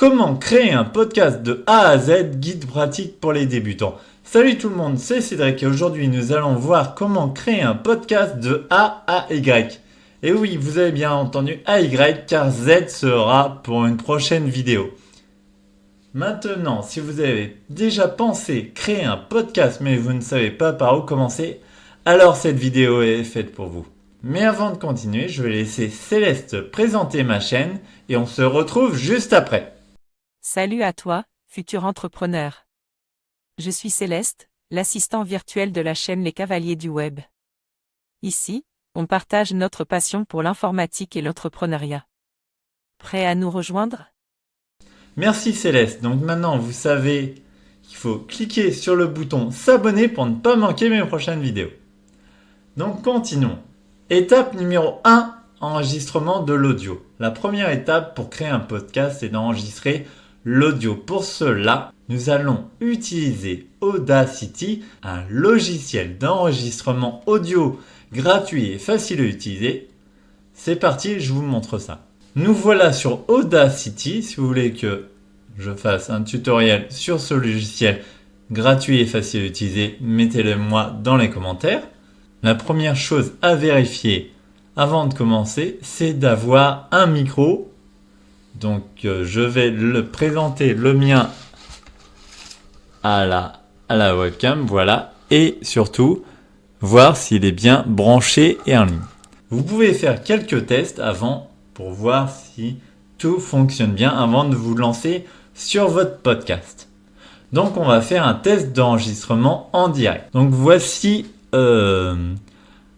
Comment créer un podcast de A à Z, guide pratique pour les débutants. Salut tout le monde, c'est Cédric et aujourd'hui nous allons voir comment créer un podcast de A à Y. Et oui, vous avez bien entendu AY car Z sera pour une prochaine vidéo. Maintenant, si vous avez déjà pensé créer un podcast mais vous ne savez pas par où commencer, alors cette vidéo est faite pour vous. Mais avant de continuer, je vais laisser Céleste présenter ma chaîne et on se retrouve juste après. Salut à toi, futur entrepreneur. Je suis Céleste, l'assistant virtuel de la chaîne Les Cavaliers du Web. Ici, on partage notre passion pour l'informatique et l'entrepreneuriat. Prêt à nous rejoindre ? Merci Céleste. Donc maintenant, vous savez qu'il faut cliquer sur le bouton s'abonner pour ne pas manquer mes prochaines vidéos. Donc continuons. Étape numéro 1, enregistrement de l'audio. La première étape pour créer un podcast est d'enregistrer l'audio. Pour cela, nous allons utiliser Audacity, un logiciel d'enregistrement audio gratuit et facile à utiliser. C'est parti, je vous montre ça. Nous voilà sur Audacity. Si vous voulez que je fasse un tutoriel sur ce logiciel gratuit et facile à utiliser, mettez-le moi dans les commentaires. La première chose à vérifier avant de commencer, c'est d'avoir un micro. Donc je vais le présenter le mien à la webcam, voilà. Et surtout, voir s'il est bien branché et en ligne. Vous pouvez faire quelques tests avant pour voir si tout fonctionne bien avant de vous lancer sur votre podcast. Donc on va faire un test d'enregistrement en direct. Donc voici...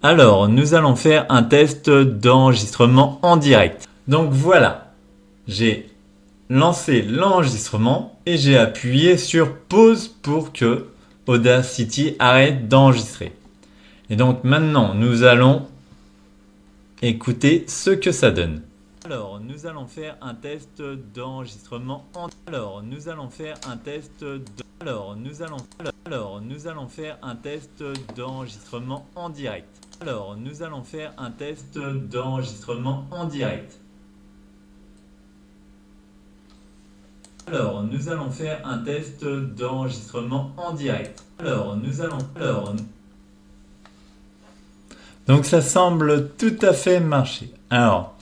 Alors, nous allons faire un test d'enregistrement en direct. Donc voilà, j'ai lancé l'enregistrement et j'ai appuyé sur pause pour que Audacity arrête d'enregistrer. Et donc maintenant, nous allons écouter ce que ça donne. Alors, nous allons faire un test d'enregistrement en direct. Alors, nous allons faire un test d'enregistrement en direct. Alors, nous allons faire un test d'enregistrement en direct. Donc, ça semble tout à fait marcher. Alors,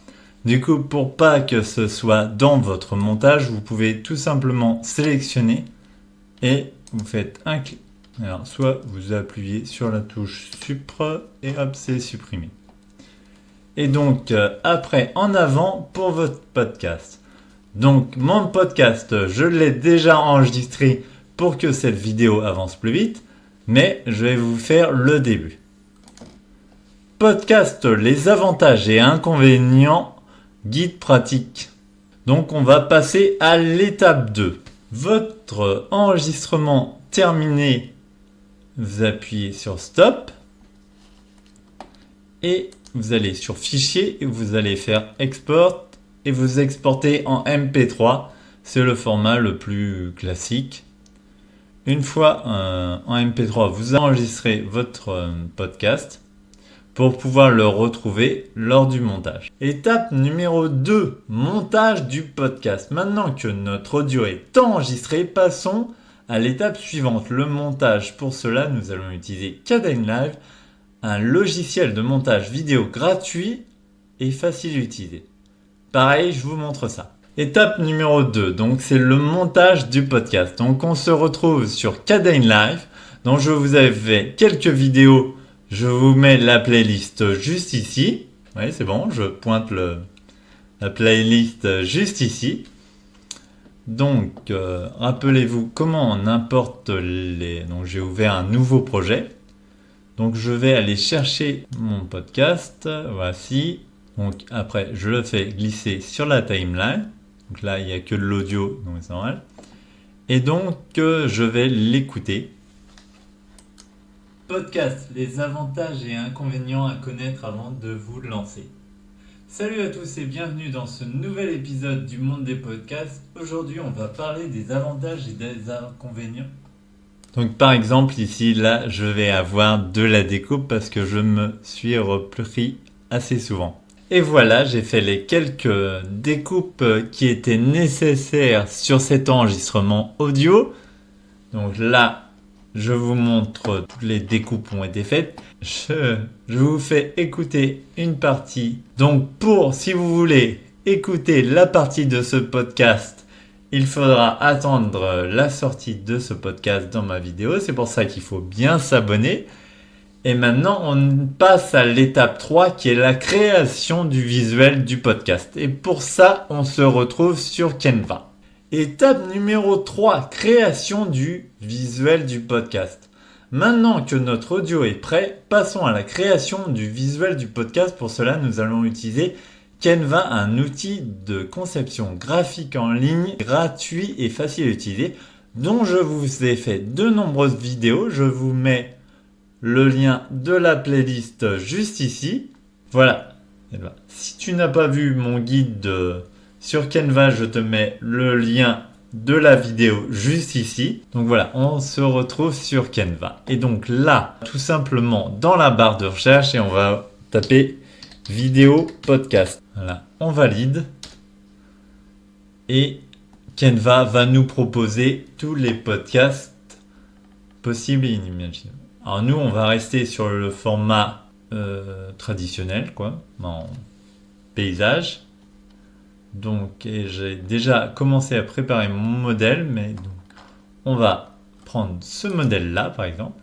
du coup, pour pas que ce soit dans votre montage, vous pouvez tout simplement sélectionner et vous faites un clic. Alors, soit vous appuyez sur la touche Supr et hop, c'est supprimé. Et donc, après, en avant pour votre podcast. Donc, mon podcast, je l'ai déjà enregistré pour que cette vidéo avance plus vite, mais je vais vous faire le début. Podcast, les avantages et inconvénients, guide pratique. Donc, on va passer à l'étape 2. Votre enregistrement terminé, vous appuyez sur Stop et vous allez sur Fichier et vous allez faire Export et vous exportez en MP3. C'est le format le plus classique. Une fois en MP3, vous enregistrez votre podcast pour pouvoir le retrouver lors du montage. Étape numéro 2, montage du podcast. Maintenant que notre audio est enregistré, passons à l'étape suivante, le montage. Pour cela, nous allons utiliser Kdenlive, un logiciel de montage vidéo gratuit et facile à utiliser. Pareil, je vous montre ça. Étape numéro 2, donc c'est le montage du podcast. Donc on se retrouve sur Kdenlive, dont je vous avais fait quelques vidéos. Je vous mets la playlist juste ici. Oui, c'est bon, je pointe la playlist juste ici. Donc, rappelez-vous comment on importe les... Donc, j'ai ouvert un nouveau projet. Donc, je vais aller chercher mon podcast. Voici. Donc, après, je le fais glisser sur la timeline. Donc là, il n'y a que de l'audio, donc c'est normal. Et donc, je vais l'écouter. Podcast, les avantages et inconvénients à connaître avant de vous lancer. Salut à tous et bienvenue dans ce nouvel épisode du monde des podcasts. Aujourd'hui, on va parler des avantages et des inconvénients. Donc par exemple, ici, là, je vais avoir de la découpe parce que je me suis repris assez souvent. Et voilà, j'ai fait les quelques découpes qui étaient nécessaires sur cet enregistrement audio. Donc là, je vous montre, toutes les découpes ont été faites. Je vous fais écouter une partie. Donc si vous voulez écouter la partie de ce podcast, il faudra attendre la sortie de ce podcast dans ma vidéo. C'est pour ça qu'il faut bien s'abonner. Et maintenant, on passe à l'étape 3 qui est la création du visuel du podcast. Et pour ça, on se retrouve sur Canva. Étape numéro 3, création du visuel du podcast. Maintenant que notre audio est prêt, passons à la création du visuel du podcast. Pour cela, nous allons utiliser Canva, un outil de conception graphique en ligne gratuit et facile à utiliser, dont je vous ai fait de nombreuses vidéos. Je vous mets le lien de la playlist juste ici. Voilà. Et ben, si tu n'as pas vu mon guide sur Canva, je te mets le lien de la vidéo juste ici. Donc voilà, on se retrouve sur Canva. Et donc là, tout simplement dans la barre de recherche, et on va taper vidéo podcast. Voilà, on valide. Et Canva va nous proposer tous les podcasts possibles et inimaginables. Alors nous, on va rester sur le format traditionnel, quoi, en paysage. Donc, j'ai déjà commencé à préparer mon modèle, mais donc, on va prendre ce modèle-là, par exemple.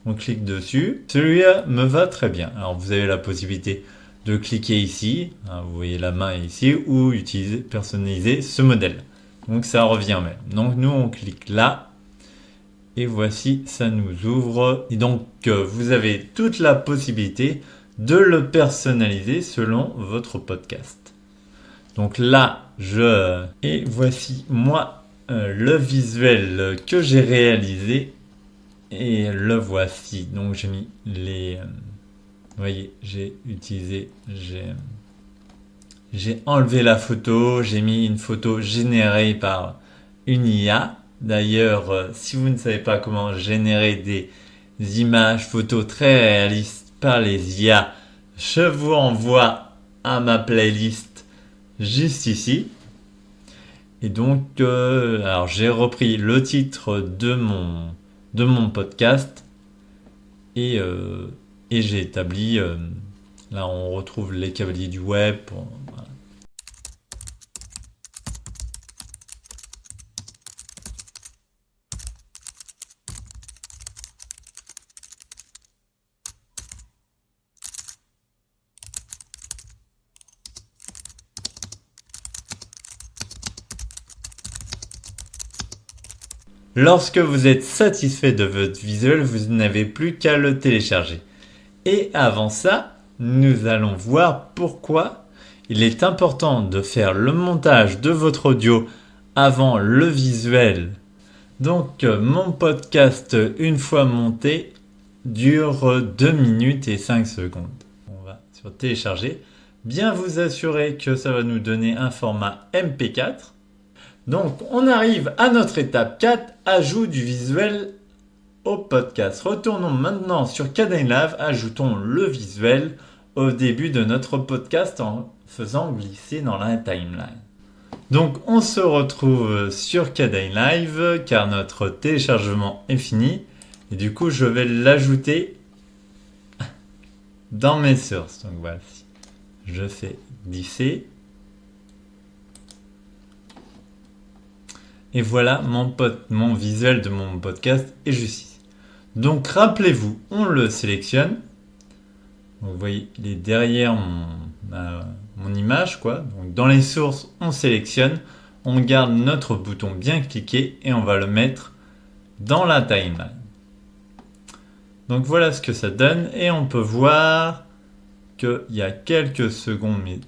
On clique dessus. Celui-là me va très bien. Alors, vous avez la possibilité de cliquer ici, hein, vous voyez la main ici, ou personnaliser ce modèle. Donc, ça revient même. Donc, nous, on clique là. Et voici, ça nous ouvre. Et donc, vous avez toute la possibilité de le personnaliser selon votre podcast. Donc là, et voici moi le visuel que j'ai réalisé. Et le voici. Donc j'ai mis vous voyez, j'ai enlevé la photo. J'ai mis une photo générée par une IA. D'ailleurs, si vous ne savez pas comment générer des images, photos très réalistes par les IA, je vous renvoie à ma playlist juste ici. Et donc, alors j'ai repris le titre de mon podcast et j'ai établi, là on retrouve les cavaliers du web. Voilà. Lorsque vous êtes satisfait de votre visuel, vous n'avez plus qu'à le télécharger. Et avant ça, nous allons voir pourquoi il est important de faire le montage de votre audio avant le visuel. Donc, mon podcast, une fois monté, dure 2 minutes et 5 secondes. On va sur télécharger. Bien vous assurer que ça va nous donner un format MP4. Donc, on arrive à notre étape 4, ajout du visuel au podcast. Retournons maintenant sur Kdenlive, ajoutons le visuel au début de notre podcast en faisant glisser dans la timeline. Donc, on se retrouve sur Kdenlive car notre téléchargement est fini. Et du coup, je vais l'ajouter dans mes sources. Donc, voilà, je fais glisser. Et voilà, mon visuel de mon podcast est juste ici. Donc, rappelez-vous, on le sélectionne. Vous voyez, il est derrière mon image, quoi. Donc, dans les sources, on sélectionne. On garde notre bouton bien cliqué et on va le mettre dans la timeline. Donc, voilà ce que ça donne. Et on peut voir qu'il y a quelques secondes, mais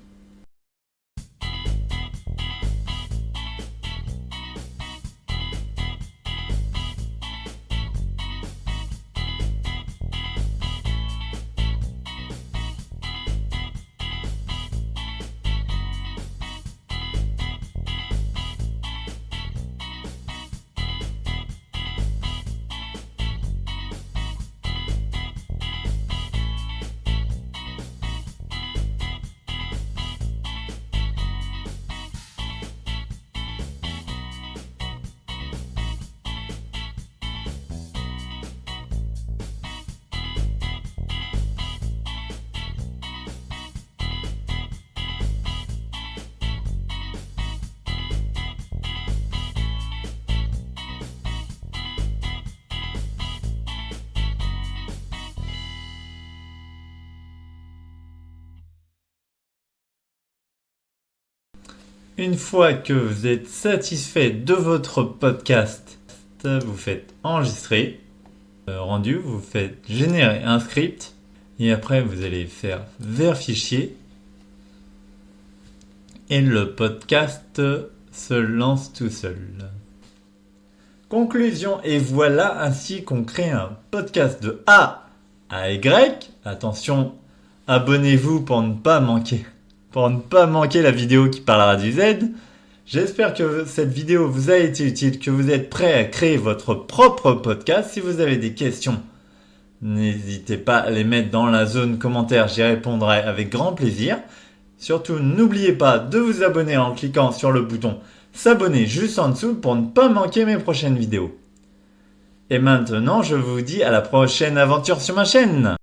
Une fois que vous êtes satisfait de votre podcast, vous faites enregistrer. Rendu, vous faites générer un script. Et après, vous allez faire vers fichier. Et le podcast se lance tout seul. Conclusion, et voilà ainsi qu'on crée un podcast de A à Y. Attention, abonnez-vous pour ne pas manquer la vidéo qui parlera du Z. J'espère que cette vidéo vous a été utile, que vous êtes prêt à créer votre propre podcast. Si vous avez des questions, n'hésitez pas à les mettre dans la zone commentaire, j'y répondrai avec grand plaisir. Surtout, n'oubliez pas de vous abonner en cliquant sur le bouton s'abonner juste en dessous pour ne pas manquer mes prochaines vidéos. Et maintenant, je vous dis à la prochaine aventure sur ma chaîne.